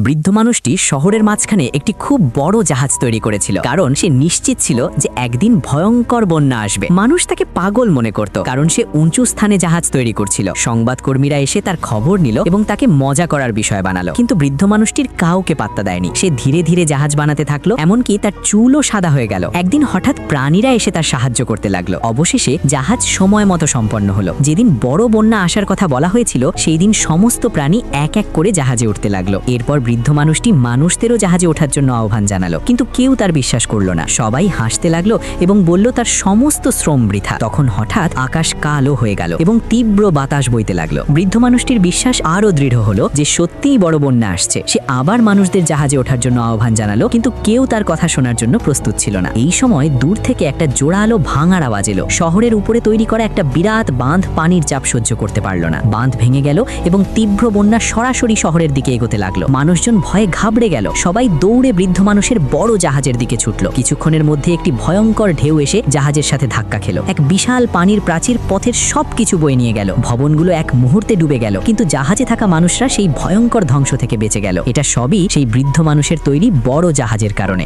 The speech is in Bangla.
বৃদ্ধ মানুষটি শহরের মাঝখানে একটি খুব বড় জাহাজ তৈরি করেছিল, কারণ সে নিশ্চিত ছিল যে একদিন ভয়ঙ্কর বন্যা আসবে। মানুষ তাকে পাগল মনে করত, কারণ সে উঁচু স্থানে জাহাজ তৈরি করছিল। সংবাদকর্মীরা এসে তার খবর নিল এবং তাকে মজা করার বিষয় বানালো, কিন্তু বৃদ্ধ মানুষটির কাউকে পাত্তা দেয়নি। সে ধীরে ধীরে জাহাজ বানাতে থাকলো, এমনকি তার চুলও সাদা হয়ে গেল। একদিন হঠাৎ প্রাণীরা এসে তার সাহায্য করতে লাগলো। অবশেষে জাহাজ সময় মতো সম্পন্ন হলো। যেদিন বড় বন্যা আসার কথা বলা হয়েছিল, সেই দিন সমস্ত প্রাণী এক এক করে জাহাজে উঠতে লাগলো। এরপর বৃদ্ধ মানুষটি মানুষদেরও জাহাজে ওঠার জন্য আহ্বান জানালো, কিন্তু কেউ তার বিশ্বাস করলো না। সবাই হাসতে লাগলো এবং বলল তার সমস্ত শ্রম বৃথা। তখন হঠাৎ আকাশ কালো হয়ে গেল এবং তীব্র বাতাস বইতে লাগলো। বৃদ্ধ মানুষটির বিশ্বাস আরো দৃঢ় হলো যে সত্যিই বড় বন্যা আসছে। সে আবার মানুষদের জাহাজে ওঠার জন্য আহ্বান জানালো, কিন্তু কেউ তার কথা শোনার জন্য প্রস্তুত ছিল না। এই সময় দূর থেকে একটা জোরালো ভাঙার আওয়াজ এলো। শহরের উপরে তৈরি করা একটা বিরাট বাঁধ পানির চাপ সহ্য করতে পারল না। বাঁধ ভেঙে গেল এবং তীব্র বন্যা সরাসরি শহরের দিকে এগোতে লাগলো। মানুষজন ভয়ে ঘাবড়ে গেল। সবাই দৌড়ে বৃদ্ধ মানুষের বড় জাহাজের দিকে ছুটলো। কিছুক্ষণের মধ্যে একটি ভয়ঙ্কর ঢেউ এসে জাহাজের সাথে ধাক্কা খেলো। এক বিশাল পানির প্রাচীর পথের সবকিছু বয়ে নিয়ে গেল। ভবনগুলো এক মুহূর্তে ডুবে গেল, কিন্তু জাহাজে থাকা মানুষরা সেই ভয়ঙ্কর ধ্বংস থেকে বেঁচে গেল। এটা সবই সেই বৃদ্ধ মানুষের তৈরি বড় জাহাজের কারণে।